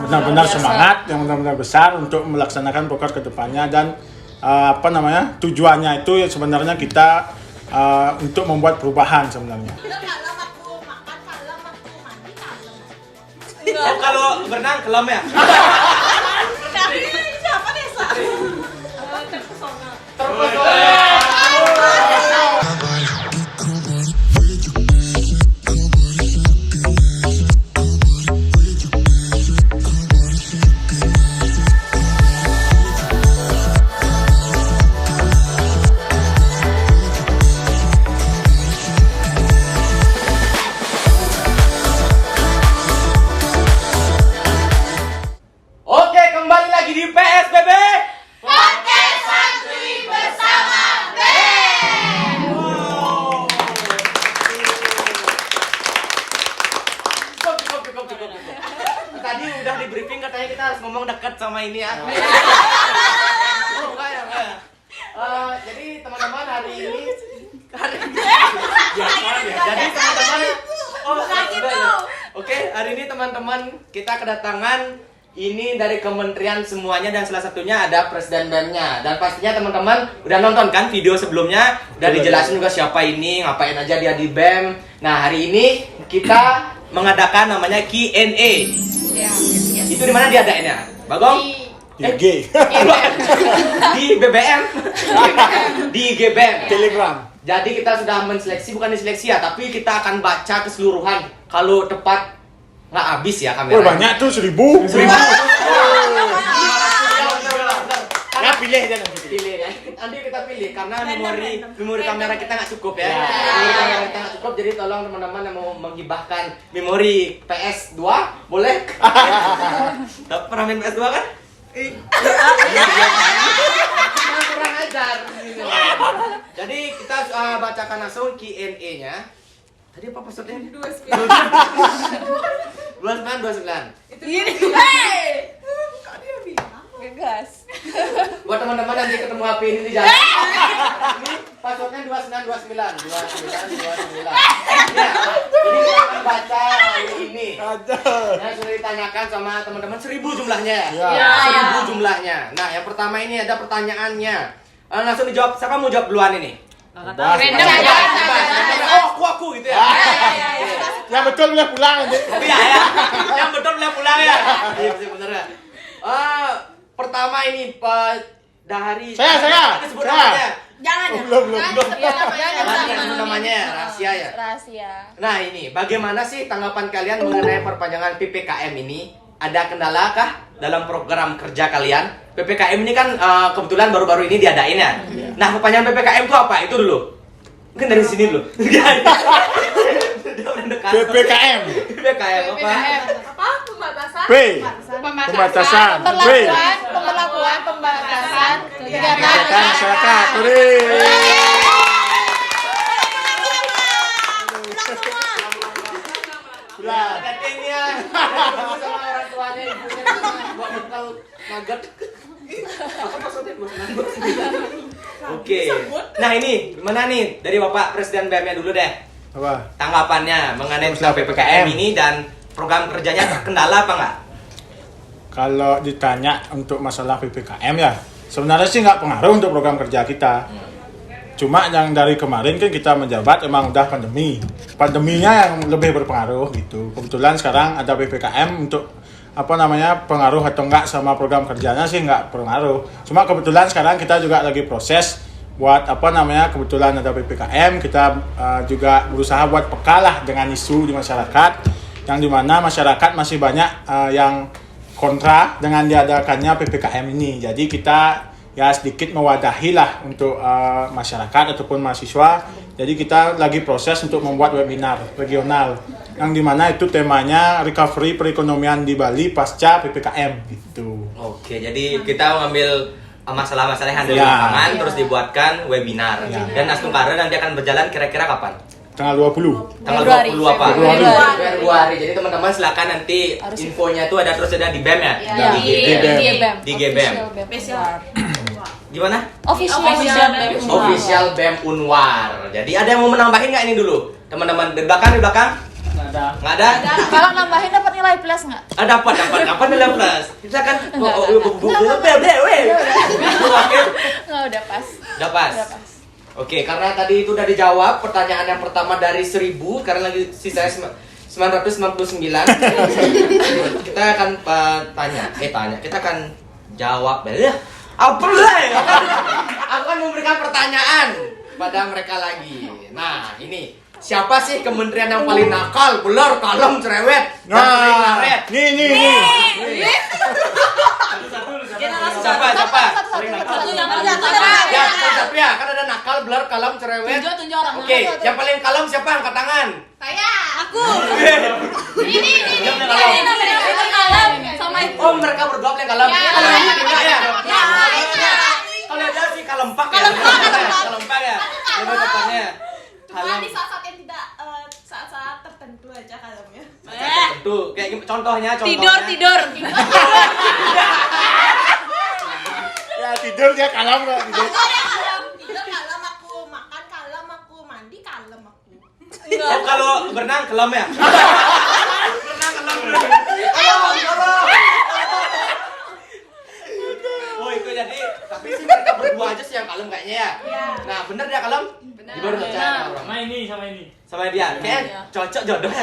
benar-benar semangat, yang benar-benar besar untuk melaksanakan proker ke depannya dan tujuannya itu ya sebenarnya kita untuk membuat perubahan sebenarnya. Oh, kalau berenang kelam ya? Siapa Desa? Terpesona. Oke, kembali lagi di PSBB. Podcast Santuy Bersama BEM. Cukup. Tadi udah di briefing katanya kita harus ngomong dekat sama ini ya. Oh, enggak ya. Jadi teman-teman hari ini Jadi teman-teman Oke, hari ini teman-teman kita kedatangan ini dari kementerian semuanya dan salah satunya ada Presiden BEM-nya. Dan pastinya teman-teman udah nonton kan video sebelumnya, udah dijelasin juga siapa ini, ngapain aja dia di BEM. Nah, hari ini kita mengadakan namanya Q&A. Itu di mana diadainnya? Bagong? Di Di BBM. Di GBM. Telegram. Jadi kita sudah menseleksi, bukan diseleksi ya, tapi kita akan baca keseluruhan. Kalau tepat nggak habis ya kamera. Oh, banyak tuh 1000. Ya pilih aja nanti. Pilih ya. Nanti kita pilih karena memori kamera kita nggak cukup ya. Memori kamera kita nggak cukup, jadi tolong teman-teman yang mau menghibahkan memori PS2 boleh. Pernah main PS2 kan? Kurang ajar. Jadi kita bacakan langsung Q&A-nya. Tadi apa passwordnya? 29. Gegas. Buat teman-teman nanti ketemu HP ini di jalan. Ini passwordnya 2929. Ya, jadi kita akan baca hari ini. Yang sudah ditanyakan sama teman-teman 1000 jumlahnya. Ya. 1000 jumlahnya. Nah, yang pertama ini ada pertanyaannya. Langsung dijawab. Siapa mau jawab duluan ini? Aku gitu ya. Yang betul boleh pulang nanti. Iya ya. Yang betul boleh pulang ya. Iya benar ya. Pertama ini dari Saya. Sebut namanya. Jangan ya. Belum. Sebut namanya rahasia ya. Rahasia. Nah ini, bagaimana sih tanggapan kalian mengenai perpanjangan PPKM ini? Ada kendala kah dalam program kerja kalian? PPKM ini kan kebetulan baru-baru ini diadain ya. Nah, perpanjangan PPKM itu apa? Itu dulu. Mungkin dari sini dulu. PPKM. PPKM apa? Apa? Pembatasan. Pembatasan. Pembatasan Kegiatan masyarakat. Katanya sama orang tuanya ibunya buat bekal nugget. Apa maksudnya? Oke. Nah ini gimana nih dari Bapak Presiden BEM-nya dulu deh. Apa? Tanggapannya mengenai tentang PPKM ini dan program kerjanya terkendala apa enggak? Kalau ditanya untuk masalah PPKM ya, sebenarnya sih nggak pengaruh untuk program kerja kita. Cuma yang dari kemarin kan kita menjabat emang udah pandemi. Pandeminya yang lebih berpengaruh gitu. Kebetulan sekarang ada PPKM untuk pengaruh atau enggak sama program kerjanya sih nggak pengaruh. Cuma kebetulan sekarang kita juga lagi proses buat kebetulan ada PPKM, kita juga berusaha buat peka lah dengan isu di masyarakat yang dimana masyarakat masih banyak yang kontra dengan diadakannya PPKM ini. Jadi kita ya sedikit mewadahi lah untuk masyarakat ataupun mahasiswa. Jadi kita lagi proses untuk membuat webinar regional yang dimana itu temanya recovery perekonomian di Bali pasca PPKM gitu. Oke, jadi kita mengambil masalah-masalah yang ada di lapangan terus dibuatkan webinar. Dan Astungkara nanti akan berjalan kira-kira kapan? Tanggal 20. Tanggal 20 apa? Februari. Jadi teman-teman silakan nanti infonya itu ada terus ada di BEM ya? Di GBEM. Gimana? Official BEM Unwar. Jadi ada yang mau menambahin nggak ini dulu? Teman-teman di belakang? Nggak ada? Kalau nambahin dapat nilai plus nggak? Dapat nilai plus. Kita kan Enggak. Nggak, udah pas. Udah pas. Udah pas. Oke, karena tadi itu udah dijawab pertanyaan yang pertama dari 1000, karena lagi sisa 999. Kita akan tanya. Kita akan jawab. Apa lah? Aku akan memberikan pertanyaan pada mereka lagi. Nah, ini siapa sih kementerian yang paling nakal, beler, kalem, cerewet, dan sering ngaret? Nih. Siapa? Satu yang Ya, satu ya, kan ada nakal, beler, kalem, cerewet. Tunjuk orang. Oke, yang paling kalem siapa? Angkat tangan. Saya. Aku. Ini. Itu kalem sama itu. Oh, mereka berdua paling kalem. Ya. Kalau ini enggak ya? Ya. Kalau ada sih kalempak ya. Kalempak ya. Coba depannya. Cuma di saat-saat yang tidak saat-saat tertentu aja kalemnya. Tuh, kayak contohnya. Tidur. Ya tidur dia kalem kok tidur. Tidur kalem aku, makan kalem aku, mandi kalem aku. Oh, kalau berenang kelam ya? Berenang kelam. Oh, itu jadi tapi sih mereka berdua aja sih yang kalem kayaknya ya. Iya. Nah, bener dia kalem? Bener. Baru percaya orang. Sama dia. Kayak cocok jodohnya.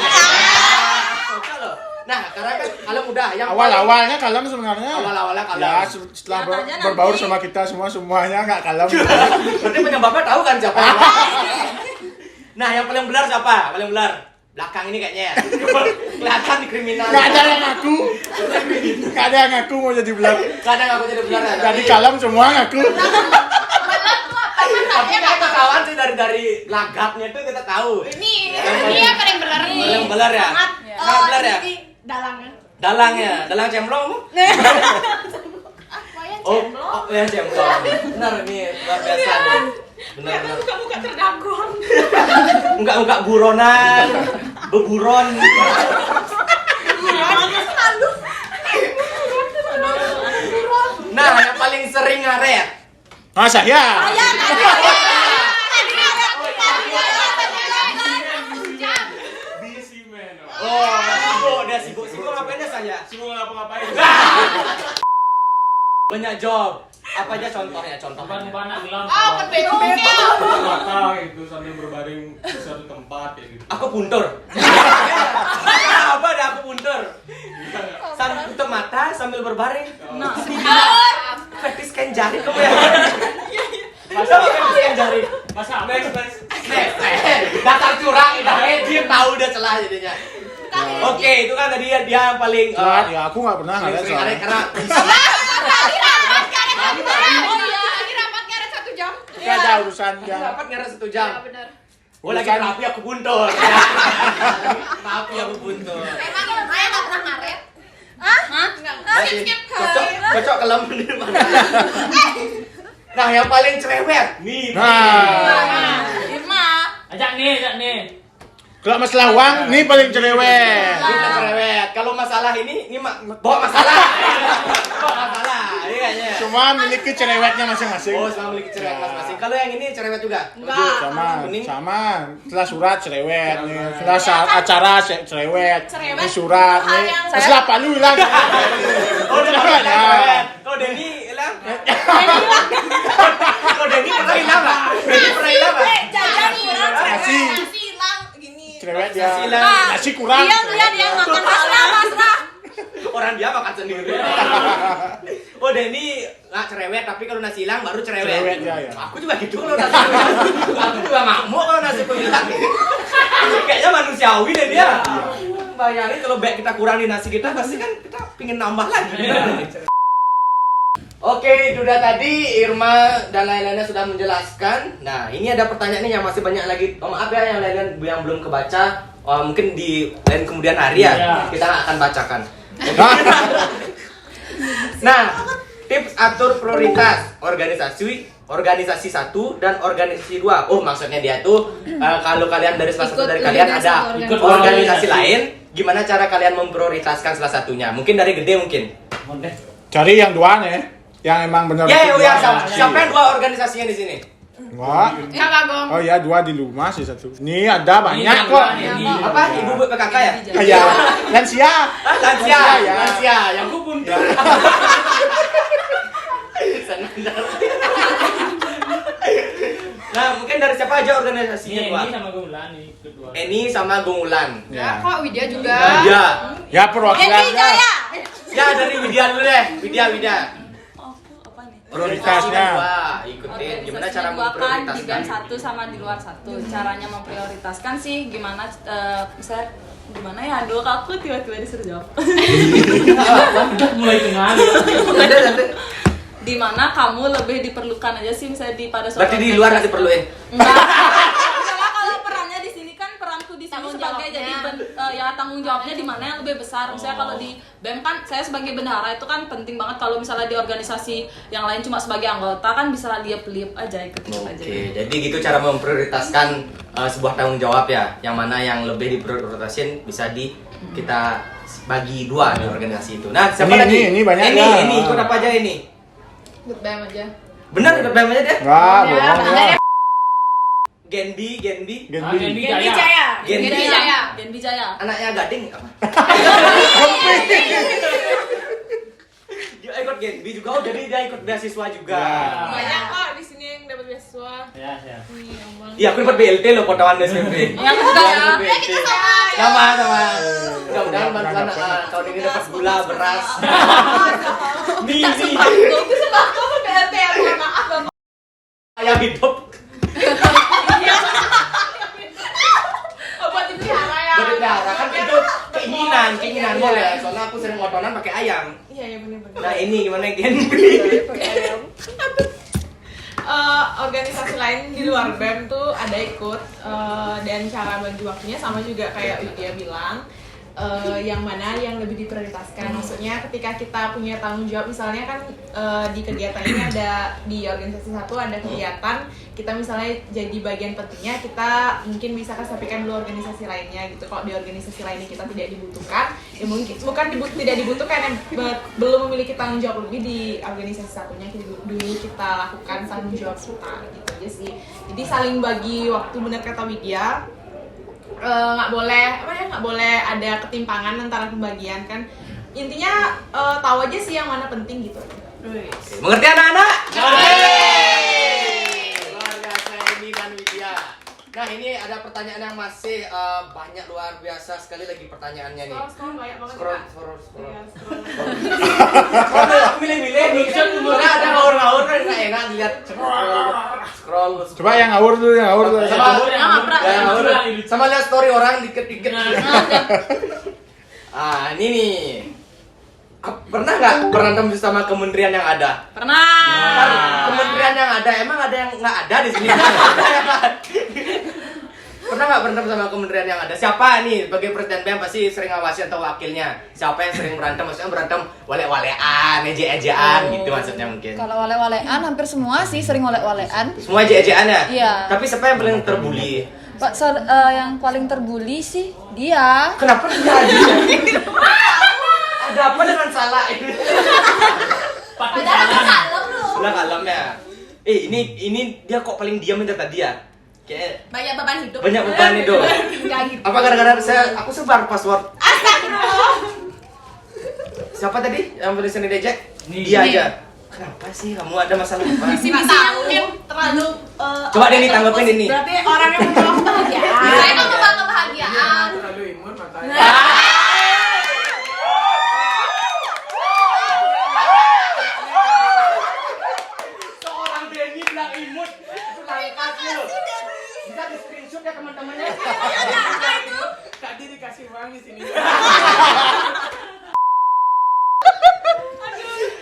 Cocok loh. Nah, karena kan kalem udah yang Awalnya kalem sebenarnya. Awal-awalnya kalem. Ya setelah berbaur sama kita semuanya nggak kalem. Berarti penyebabnya tahu kan siapa? Nah, yang paling belar siapa? Paling belar. Belakang ini kayaknya ya. Kelihatan di kriminal. Nggak ada yang ngaku. Nggak ada yang ngaku mau jadi belar. Kadang aku jadi belar ya. Jadi kalem semua ngaku. Tapi kita kawan sih dari lagapnya itu kita tahu. Ini yang paling benar nih. Paling belar ya. Sangat belar ya. Dalangnya. Dalang cemplong. Oh, ya cemplong. Benar nih, luar biasa nih. Benar. Buka-buka terdagong. Enggak buronan, beburon. Nah, yang paling sering ngaret. Saya. Oh, dia sibuk ngapain saya? Semua ngapa-ngapain. Banyak job. Apa aja contohnya? Mata itu sambil berbaring di satu tempat kayak gitu. Aku puntur. Apa dah aku puntur? Sambil tutup mata sambil berbaring. Fetish scan jari kamu ya? Masa fetish scan jari? Next. Dasar curang, dia tahu udah celah jadinya. Oke, itu kan tadi dia yang paling Ya aku nggak pernah paling ngaret sering ngaret soalnya. karena Rapat karet 1 jam. Nggak ada urusan yang dapat ngaret 1 jam. Benar. Oh, lagi rapi aku buntur. Rapi aku buntur. Emang Maya nggak pernah ngaret? Hah? Enggak. Cocok kelem di mana? Nah, yang paling cerewet nih. Irma. Ajak nih. Kalau masalah uang, nih paling cerewet. Kita cerewet. Kalau masalah ini bawa masalah. Bawa masalah. Iya kayaknya. Cuma memiliki cerewetnya masing-masing. Oh, sama memiliki cerewet masing-masing. Kalau yang ini cerewet juga? Enggak. Sama. Setelah surat cerewet, nih. Setelah acara cerewet. Cerewet. Nih surat, Hal nih. yang Setelah palu hilang. Oh, udah Cerewet, ya. cerewet. Kalau Denny hilang? Kalau Denny pernah hilang nggak? Denny pernah hilang nggak? Jajan kurang cerewet. Nasi. Nasi hilang gini. Cerewet dia. Nasi hilang. Nasi kurang. Dia makan pasrah. Orang dia makan sendiri. Oh, Denny nggak cerewet, tapi kalau nasi hilang baru cerewet. Cerewet dia, ya. Aku juga gitu kalau nasi hilang. Aku juga ngamuk kalau nasi hilang. Kayaknya manusiawi deh dia. Bayangin kalau baik kita kurang di nasi kita, pasti kan kita pingin nambah lagi. Oke, itu udah tadi Irma dan lain-lainnya sudah menjelaskan. Nah, ini ada pertanyaan nih yang masih banyak lagi. Oh, maaf ya yang lain-lain yang belum kebaca. Mungkin di lain kemudian hari ya, Iya. kita akan bacakan. Nah, tips atur prioritas organisasi 1 dan organisasi 2. Oh, maksudnya dia tuh kalau kalian dari salah satu dari kalian ada Ikut organisasi lain, gimana cara kalian memprioritaskan salah satunya? Mungkin dari gede mungkin. Cari yang dua nih, yang emang benar. Ya, siapa yang 2 organisasinya di sini? Enggak. Enggak Bagong. Oh ya, 2 di rumah sih 1. Nih ada banyak kok. Ini. Apa? Ibu PKK ya? Kayak lansia. Lansia, ya. lansia. Yang Aku pun. Nah, mungkin dari siapa aja organisasinya Ini Pak? sama Gumulan nih kedua. Eni sama Gumulan. Ya, kok Widya juga. Widya. Ya perwakilan. Yendi Jaya. Ya dari Widya dulu deh. Widya. Aku apa nih? Prioritasnya. Wah, ikutin. Gimana cara Organisasinya dua kan, di memprioritaskan? band 1 sama di luar 1. Caranya memprioritaskan sih gimana misalnya gimana ya? Dulu aku tiba-tiba disuruh jawab. Udah mulai kenal. Di mana kamu lebih diperlukan aja sih misalnya pada suatu Berarti di luar nanti perlu Enggak. Misalnya kalau perannya di sini kan peranku di sini Tanggung sebagai jawabnya. jadi ya tanggung jawabnya di mana yang lebih besar. Misalnya kalau di BEM kan saya sebagai bendahara itu kan penting banget. Kalau misalnya di organisasi yang lain cuma sebagai anggota kan bisa liap-liap aja ikut aja. Oke, jadi gitu cara memprioritaskan sebuah tanggung jawab ya. Yang mana yang lebih diprioritasin bisa kita bagi 2 di organisasi itu. Nah, siapa Ini, lagi? ini banyak Ini, ya. ini ikut apa aja ini? Ikut BEM aja. Bener ikut BEM aja deh. Enggak, Ya, bohong benar ya. Genbi. Genbi. Genbi Yendi Jaya. Jaya. Yendi Yendi Jaya. Dan Bijaya. Anaknya Gading apa? Dia ikut Genbi juga, oh jadi dia ikut beasiswa juga. Ya. Banyak kok di sini yang dapat beasiswa. Ya. Nih, Omang. Iya, aku dapat BLT loh potongan SPP. Yang juga ya. Ya, kita sama. Mudah-mudahan bantuan tahun ini dapat gula, beras. Nih. Aku Aku BLT ya, mohon maaf Bang. Ayam hidup. Oh, buat dipelihara ya. Buat dipelihara kan itu keinginan boleh. Soalnya aku sering motonan pakai ayam. Iya, benar-benar. Nah, ini gimana Genbi? Organisasi lain di luar BEM tuh ada ikut dan cara bagi waktunya sama juga kayak Widya bilang, yang mana yang lebih diprioritaskan. Maksudnya ketika kita punya tanggung jawab, misalnya kan di kegiatan ini ada di organisasi 1 ada kegiatan, kita misalnya jadi bagian pentingnya, kita mungkin bisa kesampaikan dulu organisasi lainnya gitu. Kalau di organisasi lainnya kita tidak dibutuhkan, ya mungkin bukan tidak dibutuhkan, yang belum memiliki tanggung jawab lebih di organisasi satunya dulu kita lakukan tanggung jawab kita gitu aja sih. Jadi saling bagi waktu, benar kata Widya. Nggak boleh ada ketimpangan antara pembagian kan. Intinya tahu aja sih yang mana penting gitu. Mengerti anak-anak? Luar biasa ini dan Widya. Nah, ini ada pertanyaan yang masih banyak, luar biasa sekali lagi pertanyaannya nih. Scroll banyak banget. Scroll. Iya, scroll. Aku milih-milih nih. Soalnya ada ngawur-ngawur kan nggak enak dilihat. Scroll. Coba yang ngawur dulu, yang ngawur dulu. Sama Yang ngawur. sama lihat story orang dikit-dikit. Ini nih. Pernah nggak berantem sama kementerian yang ada? Pernah. Kan kementerian yang ada, emang ada yang nggak ada di sini? Pernah nggak berantem sama kementerian yang ada? Siapa nih sebagai presiden BEM pasti sering ngawasi atau wakilnya? Siapa yang sering berantem? Maksudnya berantem wale-walean, eje-ejean gitu maksudnya mungkin. Kalau wale-walean hampir semua sih sering wale-walean. Semua eje-ejean ya? Iya. Tapi siapa yang paling terbuli? Pak yang paling terbuli sih dia. Kenapa dia aja? Ada apa dengan salah ini? Patut Padahal salam. kalem lu. Udah kalem ya. Ini dia kok paling diam dari tadi ya? Kayak Banyak beban hidup. banyak beban itu. Enggak gitu. Apa gara-gara aku sebar password? Astagfirullah. Siapa tadi yang paling sering diajak? Nih. Dia aja. Kenapa sih kamu ada masalah apa? Nggak tahu. Mungkin terlalu Coba Denny tanggepin ini. berarti orang yang membawa kebahagiaan. Saya kan membawa kebahagiaan. Terlalu imun matanya. Seorang Denny bilang imut itu langkas loh. Bisa di screenshot ya teman-temannya. Tadi dikasih uang di sini.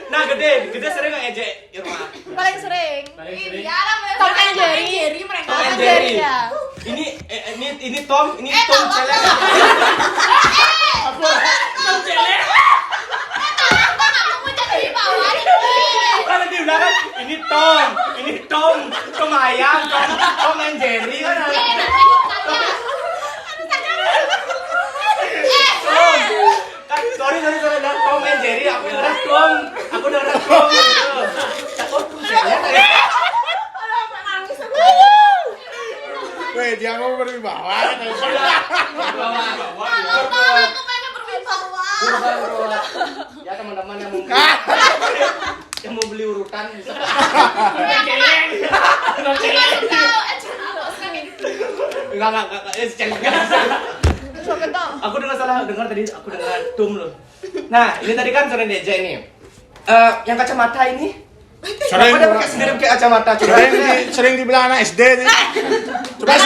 Nah gede sering nggak ejek Irma? Paling sering. Paling sering. Iya lah, Tom and Jerry. Jerry mereka. Tom and Tom Jerry. Jerry, ya. Ini Tom, ini Tom celek. Tom celek. Kamu jadi di bawah. Kan nanti bilang kan ini Tom ayam, Tom and Jerry kan. Kan sorry dan Tom and Jerry aku udah Tom gitu. Takut tuh celek. berwibawa. Aku pengen berwibawa. Berwibawa. Ya teman-teman yang mau beli urutan bisa. Enggak. Aku dengar tadi, aku dengar tum loh. Nah, ini tadi kan sore Deja ini. Yang kacamata ini. Sering Kenapa dia pakai sendiri pakai kacamata? Coba sering dibilang anak SD nih. Coba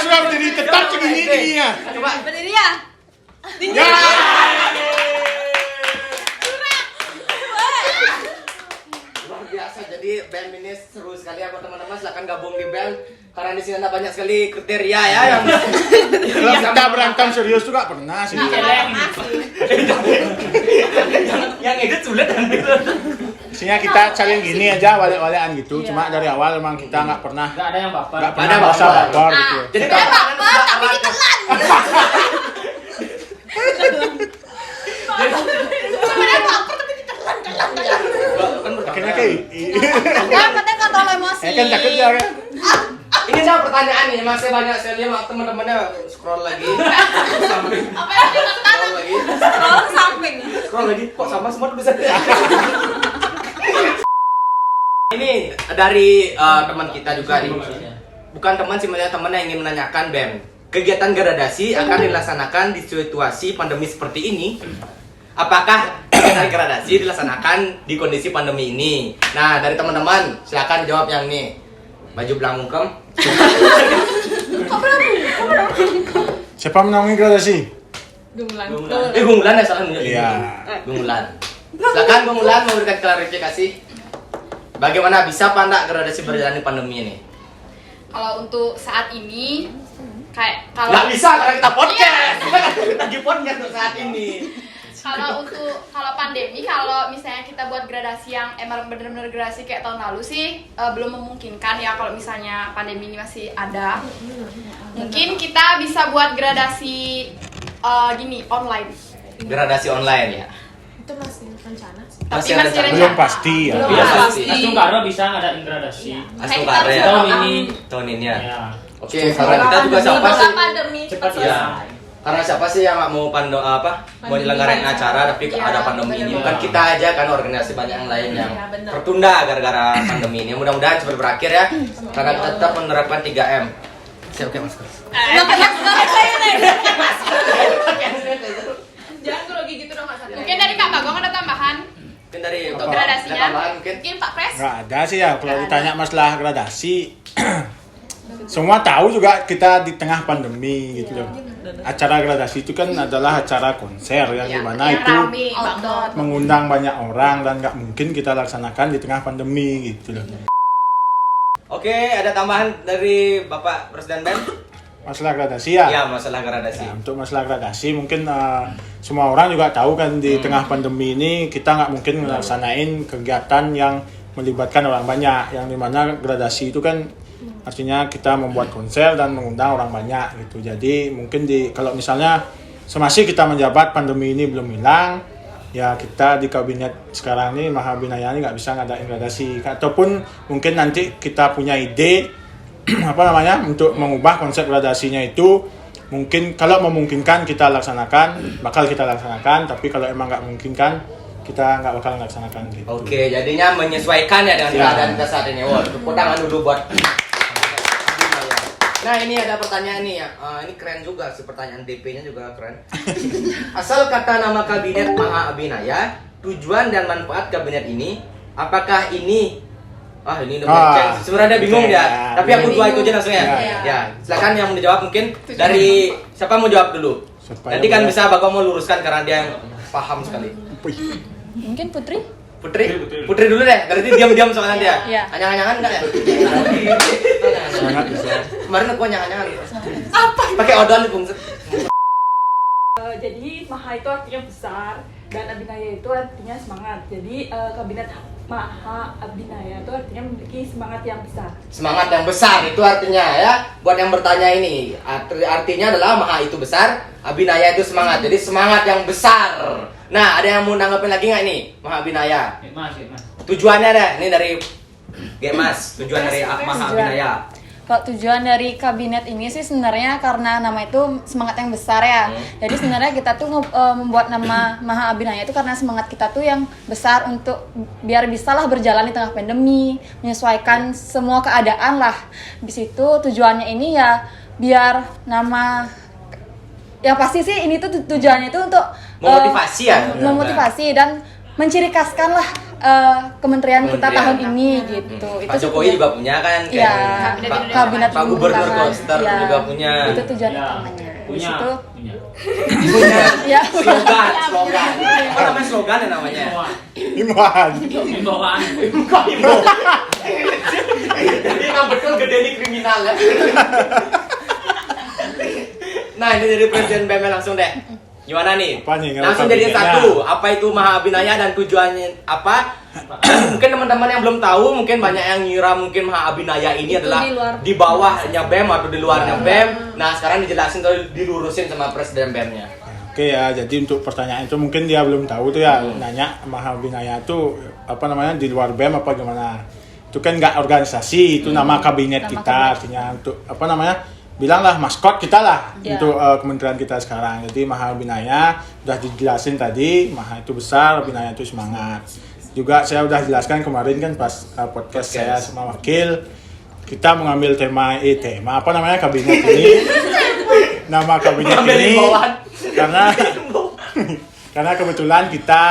sudah berdiri tetap tingginya. Coba. Berdiri ya. Ya. Luar biasa. Jadi BEM ini seru sekali ya buat teman-teman. Silakan gabung di BEM karena di sini ada banyak sekali kriteria ya yang Kalau kita berantem serius juga pernah sih. yang edit sulit kan gitu. Isinya kita saling gini aja wale-walean gitu. Cuma dari awal memang kita nggak pernah Nggak ada yang baper. nggak pernah Ada merasa baper. baper gitu. Jadi Saya baper tapi ditelan. Sebenarnya baper tapi ditelan. Akhirnya kayak Yang penting kontrol emosi. kan takut ya kan. ini ada pertanyaan nih, masih banyak saya lihat teman-temannya scroll lagi. Samping. Apa yang ditekan? Scroll lagi. Scroll samping. Scroll lagi. Kok sama semua tulisannya? Ini dari teman kita juga nih. Bukan teman sih, maksudnya teman yang ingin menanyakan BEM. Kegiatan gradasi akan dilaksanakan di situasi pandemi seperti ini. Apakah kegiatan gradasi dilaksanakan di kondisi pandemi ini? Nah, dari teman-teman silakan jawab yang nih. Baju belang mungkem. Siapa menangani gradasi? Gumulan. Gunggulan ya salah. Iya. Gunggulan. Silakan Gunggulan memberikan klarifikasi. Bagaimana bisa Pak Ndak gradasi berjalan di pandemi ini? Kalau untuk saat ini kayak Nggak kalau bisa karena kita podcast. Kita lagi podcast untuk saat ini. kalau pandemi, kalau misalnya kita buat gradasi yang emang bener-bener gradasi kayak tahun lalu sih belum memungkinkan ya. Kalau misalnya pandemi ini masih ada, mungkin kita bisa buat gradasi gini online. Gradasi online ya. Itu masih rencana sih. Tapi Masih masih rencana. rencana. Belum pasti ya. Belum Iya, pasti. Astung Karo bisa ngadain gradasi. Astung Kita Kare ya. Tahun ini. Tahun ini ya. Ya. Oke, karena kita juga siapa Semoga sih? pandemi cepat Ya. selesai. Karena siapa sih yang nggak mau mau nyelenggarain acara tapi Iya, ada pandemi ini? bener. Bukan kita aja kan, organisasi banyak yang lain yang Iya, bener. tertunda gara-gara pandemi ini. Mudah-mudahan cepat berakhir ya. Karena kita tetap menerapkan 3M. Siap pakai masker. Nggak pakai ini. Jangan grogi gitu dong Kak Satya. Mungkin dari Kak Bagong ada tambahan Mungkin dari untuk Apa? gradasinya. ada tambahan mungkin. Mungkin Pak Pres. Nggak ada sih ya kalau ditanya masalah gradasi. Semua tahu juga kita di tengah pandemi gitu loh. Acara gradasi itu kan adalah acara konser yang dimana yang itu rame banget. mengundang banyak orang dan nggak mungkin kita laksanakan di tengah pandemi gitu loh. Oke, ada tambahan dari Bapak Presiden BEM? Masalah gradasi ya. Ya, masalah gradasi. Ya, untuk masalah gradasi mungkin semua orang juga tahu kan di tengah pandemi ini kita nggak mungkin melaksanain kegiatan yang melibatkan orang banyak, yang dimana gradasi itu kan artinya kita membuat konser dan mengundang orang banyak gitu. Jadi mungkin kalau misalnya semasa kita menjabat pandemi ini belum hilang, ya kita di kabinet sekarang ini Mahabinaya ini nggak bisa ngadain gradasi. Ataupun mungkin nanti kita punya ide apa namanya untuk mengubah konsep gradasinya itu, mungkin kalau memungkinkan kita laksanakan, bakal kita laksanakan. Tapi kalau emang nggak memungkinkan, kita nggak bakal laksanakan gitu. Oke, jadinya menyesuaikan ya dengan Ya. keadaan kita saat ini. Wah, tepuk tangan dulu buat. Nah, ini ada pertanyaan nih ya. Ini keren juga sih, pertanyaan DP-nya juga keren. Asal kata nama kabinet Maha Abinaya, tujuan dan manfaat kabinet ini, apakah ini ini udah melenceng. Sebenarnya dia bingung ya. ya. Tapi aku dua itu aja langsung ya. Ya. Ya, silakan yang mau dijawab mungkin dari siapa mau jawab dulu. Siapa Nanti yang kan mau bisa Bagong mau luruskan karena dia yang paham sekali. Mungkin Putri? Putri dulu deh, berarti diam-diam soalnya dia. Iya. Anyang-anyangan enggak ya? Sangat bisa. Kemarin aku anyang-anyangan. Apa? Pakai odol nih, Bung. Jadi Maha itu artinya besar dan Abinaya itu artinya semangat. Jadi kabinet Maha Abinaya itu artinya memiliki semangat yang besar. Semangat yang besar itu artinya ya. Buat yang bertanya ini, artinya adalah Maha itu besar, Abinaya itu semangat. Jadi semangat yang besar. Nah, ada yang mau nanggepin lagi nggak nih, Maha Abinaya? Mas. Tujuannya ada, ini dari Mas. Tujuan dari Maha Abinaya. Kalau tujuan dari kabinet ini sih sebenarnya karena nama itu semangat yang besar ya. Jadi sebenarnya kita tuh membuat nama Maha Abinaya itu karena semangat kita tuh yang besar untuk biar bisalah berjalan di tengah pandemi, menyesuaikan semua keadaan lah. Di situ tujuannya ini ya biar nama, ya pasti sih ini tuh tujuannya itu untuk Memotivasi ya? memotivasi dan menciri khaskan lah kementerian kita tahun ini gitu. Pak Jokowi juga punya kan, ya, kabinet Pak Gubernur pemerintahan. Koster Ya, juga punya. itu tujuan Ya, utamanya. Di punya. situ Punya ya slogan. Apa namanya slogan ya namanya? Iman. Himbauan. Kok ibu? Jadi memang betul gede ini kriminal ya. Nah ini dari Presiden BEM langsung deh. Gimana nih? Apa nih, kalau Langsung jadiin kabinetnya? satu. Apa itu Maha Abinaya dan tujuannya apa? Mungkin teman-teman yang belum tahu, mungkin banyak yang ngira mungkin Maha Abinaya ini Itu adalah di luar. di bawahnya BEM atau di luarnya BEM. Nah sekarang dijelasin atau dilurusin sama Presiden BEM-nya. Oke ya, jadi untuk pertanyaan itu mungkin dia belum tahu tuh ya, nanya Maha Abinaya itu apa namanya di luar BEM apa gimana? Itu kan nggak organisasi, itu nama kabinet Nama kita, kabinet. artinya untuk apa namanya? Bilanglah maskot kita lah Ya. untuk kementerian kita sekarang. Jadi Maha Abinaya udah dijelasin tadi, Maha itu besar, Abinaya itu semangat. Juga saya udah jelaskan kemarin kan pas podcast saya sama wakil, kita mengambil tema apa namanya kabinet ini. Nama kabinet Mengambil ini himbauan. karena kebetulan kita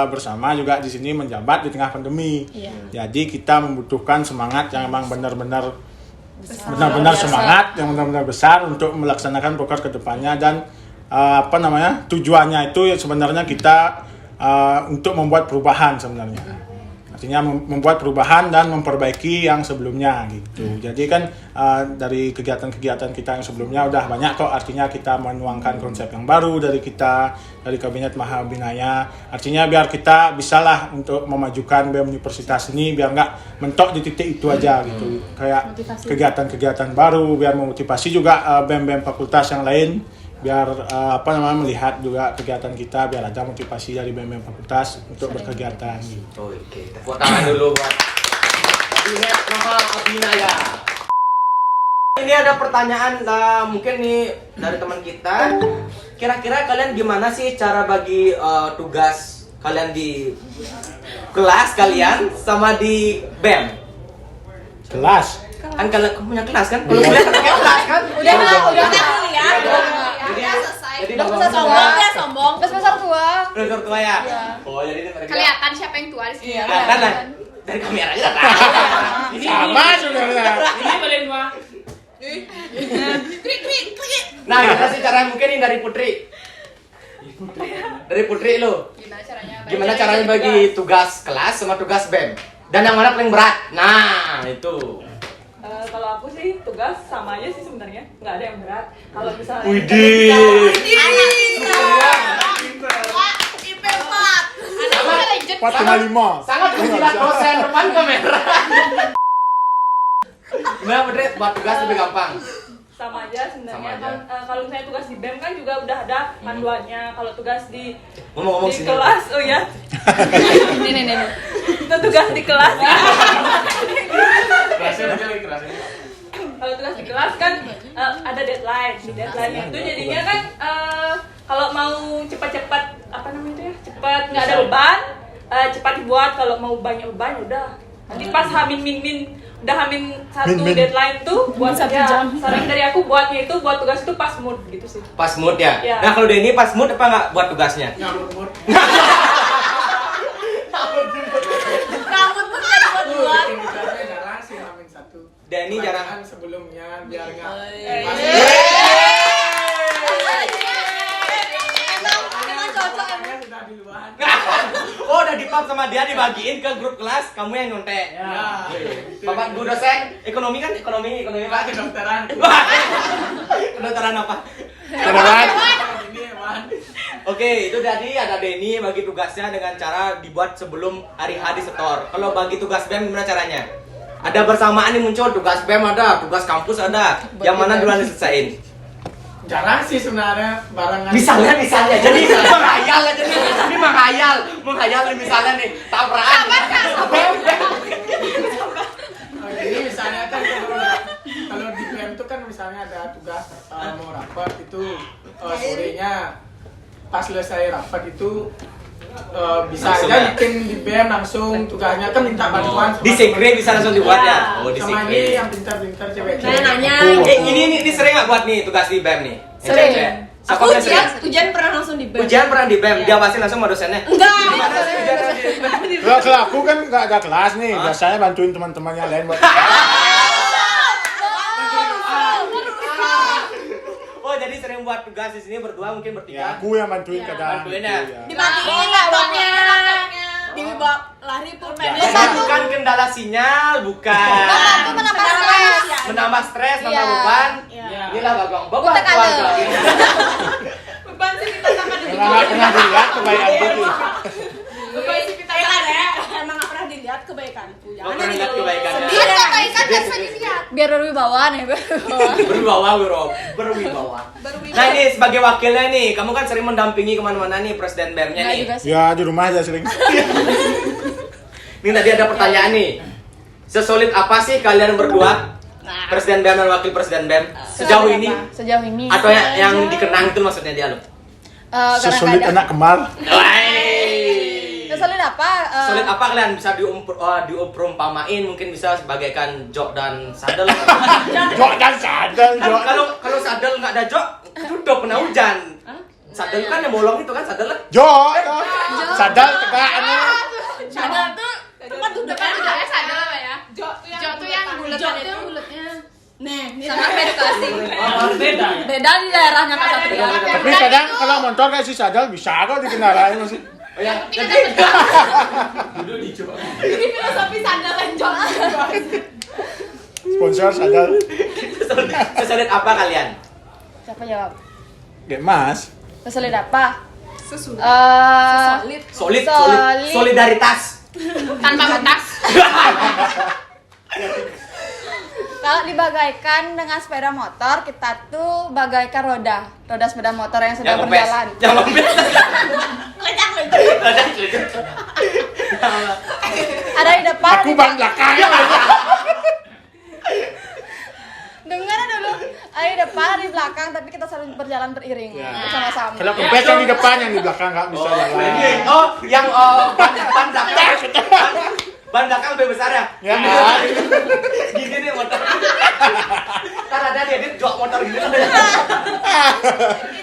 bersama juga di sini menjabat di tengah pandemi. Iya. Jadi kita membutuhkan semangat yang memang benar-benar biasa. semangat, yang benar-benar besar untuk melaksanakan program ke depannya dan apa namanya? Tujuannya itu ya sebenarnya kita untuk membuat perubahan sebenarnya. Artinya membuat perubahan dan memperbaiki yang sebelumnya gitu. Jadi kan dari kegiatan-kegiatan kita yang sebelumnya udah banyak kok, artinya kita menuangkan konsep yang baru dari kita, dari Kabinet Maha Abinaya. Artinya biar kita bisalah untuk memajukan BEM Universitas ini biar nggak mentok di titik itu aja gitu. Kayak kegiatan-kegiatan baru biar memotivasi juga BEM-BEM fakultas yang lain biar apa namanya melihat juga kegiatan kita biar ada motivasi dari BEM fakultas untuk berkegiatan gitu. Oke, tepuk tangan dulu buat Kabinet Maha Abinaya. Ini ada pertanyaan mungkin nih dari teman kita. Kira-kira kalian gimana sih cara bagi tugas kalian di kelas kalian sama di BEM? Kelas. Kan kalian punya kelas kan? Kalau kuliah kan pakai kelas kan? Udah kuliah. Jadi Udah bisa sombong ya sombong. Terus besar tua. Udah tua ya? Iya. Oh, jadi ini mereka. Kelihatan siapa yang tua di sini. Iya. Kelihatan lah. Dari kamera aja udah tahu. Sama sebenarnya. Ini paling dua. Nah, gimana sih cara mungkin ini dari Putri? Dari Putri lo. Gimana caranya bagi tugas kelas sama tugas BEM? Dan yang mana paling berat? Nah, itu. Kalau aku sih tugas sama aja sih sebenarnya, nggak ada yang berat. Kalau misalnya Widih. IP 4. 4,5. Sangat menjilat dosen depan kamera. Gimana Putri? Buat tugas lebih gampang. sama aja sebenarnya. Sama aja. Kan kalau misalnya tugas di BEM kan juga udah ada panduannya. Kalau tugas di Ngomong-ngomong di sini. kelas, oh ya, Nih. itu tugas di kelas. Kerasnya nanti lagi kerasnya. Kalau tugas di kelas kan ada deadline. Di deadline itu jadinya kan kalau mau cepat-cepat apa namanya itu ya, cepat nggak ada beban, cepat dibuat. Kalau mau banyak beban ya udah. Nanti pas udah hamin satu Min. deadline tuh buat Satu ya, jam. saran dari aku buatnya itu buat tugas itu pas mood gitu sih. Pas mood ya? Ya. Nah kalau Denny pas mood apa nggak buat tugasnya? Rambut tuh kan buat jarang sih hamin satu. Denny jarang. Kebanyakan sebelumnya biar nggak Emang cocok emang. sudah di luar. Oh udah dipap sama dia dibagiin ke grup kelas, kamu yang nyontek. Ya. Bapak guru dosen, ekonomi kan? Ekonomi Pak. Kedokteran. Kedokteran apa? Kedokteran. Ini Ewan. Oke, itu tadi ada Denny bagi tugasnya dengan cara dibuat sebelum hari H di setor. Kalau bagi tugas BEM gimana caranya? Ada bersamaan nih muncul, tugas BEM ada, tugas kampus ada. Yang mana duluan diselesain? Jarang sih sebenarnya barengan. Misalnya, jadi menghayal aja nih, ini menghayal nih misalnya nih, tabrakan. Oh, jadi misalnya kan kalau itu sorenya pas selesai rapat itu bisa Langsung aja ya? bikin di BEM langsung tugasnya kan minta bantuan Di sekre bisa langsung dibuat ya? Oh, di sama sekre. ini yang pintar-pintar cewek. Saya nanya. Ini sering nggak buat nih tugas di BEM nih? Sering. Siapa Aku yang sering? ujian pernah langsung di BEM. Ujian pernah di BEM, dia pasti langsung sama dosennya. Enggak. Gimana sih ujiannya di BEM? Kalau aku kan nggak ada kelas nih, biasanya bantuin teman-teman yang lain buat. Oh, jadi sering buat tugas di sini berdua mungkin Ya, bertiga. aku yang bantuin kadang. Bantuin ya? gitu, ya. Dimatiin laptopnya. Dibawa lari pulpen. Bukan kendala sinyal, bukan. Menambah stres. Menambah stres, menambah Iya. beban. Iya. Inilah Bagong, beban Bukan keluarga. ada. Beban sih kita sama di Emang nggak pernah dilihat kebaikan aku tuh. Beban sih kita ya. Emang nggak pernah dilihat kebaikanku. Oh, pernah lihat kebaikannya. Kan kebaikan gak bisa dilihat. Biar berwibawa nih, berwibawa. Berwibawa. Nah, ini sebagai wakilnya nih, kamu kan sering mendampingi kemana-mana nih Presiden BEM-nya Nggak nih. juga sih. Ya di rumah aja sering. Ini tadi ada pertanyaan nih. Sesolid apa sih kalian berdua? Presiden BEM dan wakil Presiden BEM sejauh ini? Sejauh ini. Atau yang dikenang itu maksudnya dia lo? Sesulit kadang-kadang. anak kembar. Sesulit apa? Solid apa kalian bisa diumpamain, mungkin bisa sebagaikan jok dan sadel. Jok dan sadel, jok. Kalau sadel nggak ada jok, itu udah pernah hujan. Sadel kan yang bolong itu kan sadel. Jok. Sadel tegak ane. Sadar tuh tempat duduk kan Tudangnya sadar apa ya? Jok Jok tuh yang bulat Jok itu. tuh bulatnya. Nih, Sama edukasi. Beda ya? Beda di daerahnya Kak Satria. Tapi kadang kalau motor kayak si sadel bisa kok dikendarain masih. Oh ya, Duduk di jok. Ini filosofi sadar dan jok. Sponsor sadel. sesolid apa kalian? Siapa jawab? Dek Mas. Sesulit apa? Sesulit. Solid. Solidaritas. Tanpa batas. Kalau dibagaikan dengan sepeda motor, kita tuh bagaikan roda sepeda motor yang sedang berjalan. Yang ngempes. Ada di depan. Aku ban belakang. Dengar dulu. Ada di depan, ada di belakang, tapi kita selalu berjalan beriring Ya. bersama-sama. Kalau kempes yang di depan, yang di belakang nggak bisa jalan. Oh, yang ban belakang. Ban belakang lebih besar ya? Ya. Gini nih motor. Kan ada dia jok motor gini.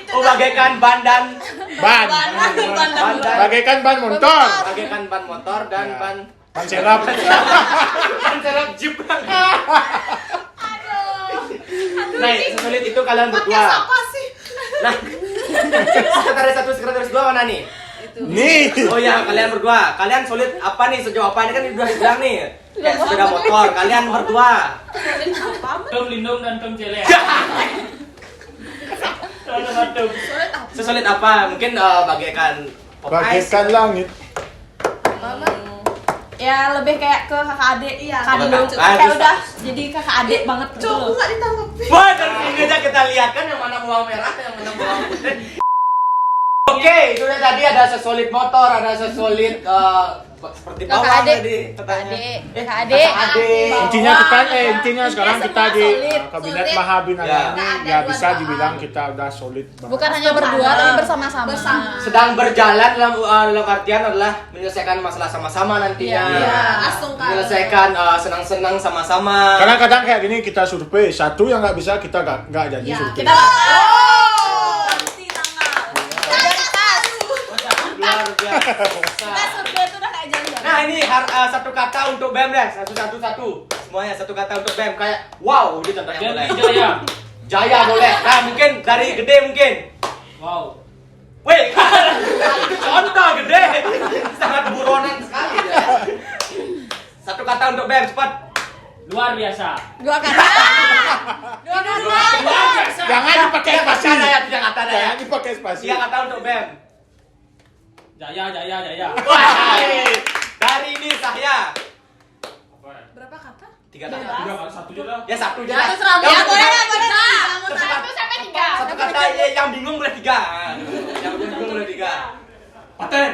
Oh, bagaikan ban dan Ban. Bagaikan ban motor. bagaikan ban motor dan Ya. ban Serap. serap jeep. Nah, sesulit itu kalian berdua. Apa sih? Nah, sekretaris 1, sekretaris 2 mana nih? Nih. Oh ya, kalian berdua. Kalian solid apa nih sejauh apa? Ini kan udah dibilang nih. Kayak sepeda motor. Kalian berdua. Tom Lindung dan Tom Celek. Tom. Sesolid apa? Mungkin bagaikan Popeyes. Bagaikan langit. Ya lebih kayak ke kakak adik. Iya. Kan dulu Ah, kayak terus- udah jadi kakak adik banget gitu Cok, loh. nggak ditanggapi. Wah, dari sini aja kita lihat kan yang mana bawang merah, yang mana bawang putih. Oke, itu tadi ada sesolid motor, ada sesolid seperti Kakak bawang adik. tadi katanya. Kakak adik. Kakak adik. Intinya sekarang kita di kabinet Mahabin Ya. ini ya bisa dibilang kita udah solid banget. Bukan hanya berdua, tapi bersama-sama. Sedang berjalan dalam artian adalah menyelesaikan masalah sama-sama nantinya. Iya. Langsung kan. Menyelesaikan senang-senang sama-sama. Kadang-kadang kayak gini kita survei, satu yang nggak bisa kita nggak jadi Ya, survei. Kita Luar biasa. survei itu udah kayak jalan-jalan. Nah ini satu kata untuk BEM deh, satu semuanya satu kata untuk BEM kayak wow, ini contohnya boleh. Ganti Jaya. Jaya boleh. Nah mungkin dari gede mungkin. Wow. Weh, itu contoh gede, sangat buronan sekali ya. Satu kata untuk BEM cepat. Luar biasa. Dua kata. Jangan dipakai spasi. Ada ya, tiga kata ada ya. Jangan dipakai spasi. Tiga kata untuk BEM. Jaya. Wah, dari ini saya. Berapa kata? Tiga kata. Satu aja lah. Ya satu aja. Ya, terserah. Ya, boleh. Satu sampai 3. Satu kata yang bingung boleh 3. Yang bingung boleh 3. Paten.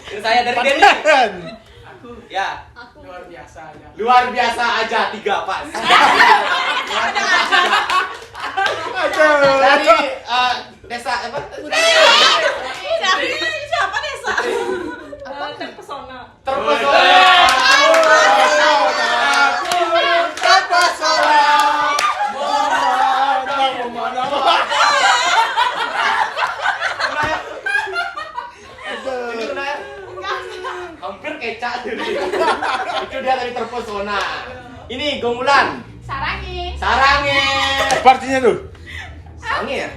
Ini saya dari Denny. Ya. Luar biasa aja. Luar biasa aja 3 pas. Aduh. Dari desa apa? Siapa desa? Terpesona. Terpesona. Hampir kecak itu dia dari terpesona. Ini Gonggulan. Sarangi. Sarange. Apa artinya tuh? Sangir.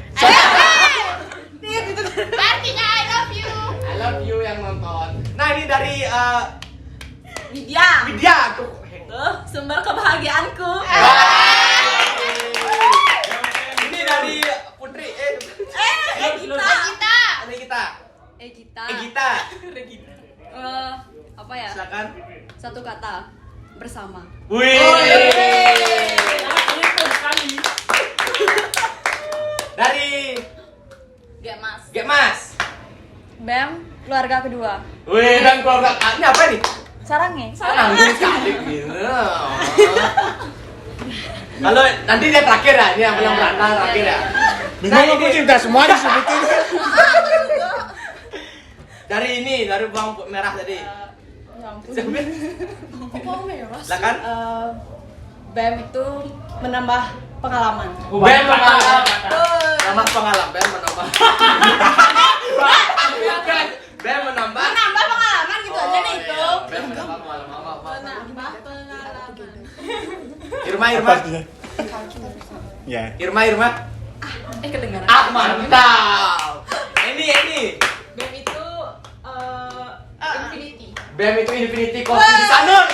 Artinya I love you. I love you yang nonton. Nah ini dari Widya. Widya tuh. Tuh, sumber kebahagiaanku. Ini dari Putri. Regita. Regita. Regita. Regita. Apa ya? Silakan. Satu kata. Bersama. Wih. Dari Gemas. BEM keluarga kedua. Wih, dan keluarga ini apa nih? Sarange. Nanggung sekali gitu. Kalau nanti dia terakhir ya, ini yang bilang berantem terakhir ya. Bingung aku cinta semua disebutin. Dari bawang merah tadi. Silakan. BEM itu menambah pengalaman. BEM menambah pengalaman. BEM menambah pengalaman gitu aja nih itu. BEM menambah pengalaman. Menambah pengalaman. Irma. Apa artinya? Ya. Irma. Kedengaran. Mantap. Ini. BEM itu infinity. BEM itu Infinity Coffee di sana.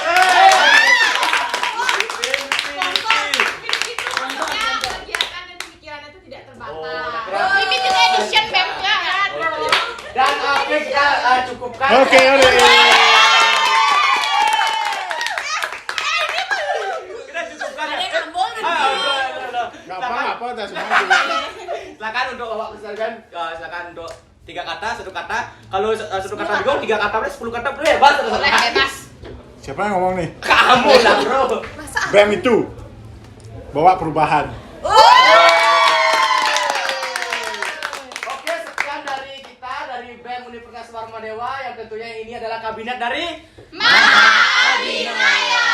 Kegiatan dan pemikirannya itu tidak terbatas. Limited edition BEM-nya kan. Dan oke kita cukupkan. Oke. Kita cukupkan. Ada yang ngambul nih. Udah. Enggak apa-apa, udah semua. Silakan untuk Bapak Presiden, silakan untuk 3 kata, 1 kata. Kalau 1 kata bingung, 3 kata boleh, 10 kata boleh. Bebas. Boleh bebas. Siapa yang ngomong nih? Kamu lah, Bro. BEM itu bawa perubahan. Oke, sekian dari kita dari BEM Universitas Warmadewa yang tentunya ini adalah kabinet dari Mahadinaya.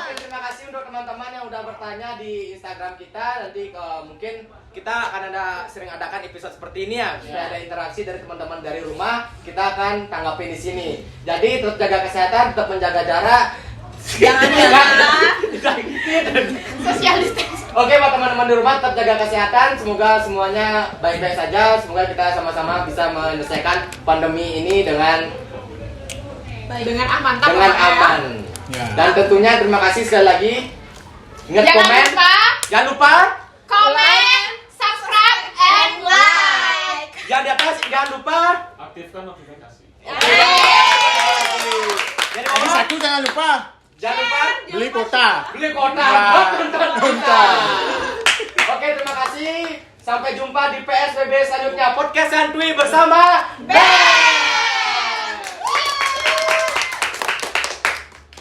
Oke, terima kasih untuk teman-teman yang udah bertanya di Instagram kita. Nanti mungkin kita akan sering adakan episode seperti ini ya, supaya ada interaksi dari teman-teman dari rumah. Kita akan tanggapin di sini. Jadi tetap jaga kesehatan, tetap menjaga jarak. Jangan Social distancing. Oke, buat teman-teman di rumah tetap jaga kesehatan. Semoga semuanya baik-baik saja. Semoga kita sama-sama bisa menyelesaikan pandemi ini dengan Dengan aman. Ya. Dan tentunya terima kasih sekali lagi. Ingat komen. Jangan lupa. Komen, subscribe, and like. Yang di atas jangan lupa. Aktifkan notifikasi. Jadi Ini bawah, satu jangan lupa. jangan lupa Beli kota. beli kota. Ya. Buat nonton kita. Oke, terima kasih. Sampai jumpa di PSBB selanjutnya. Podcast Santuy bersama BEM.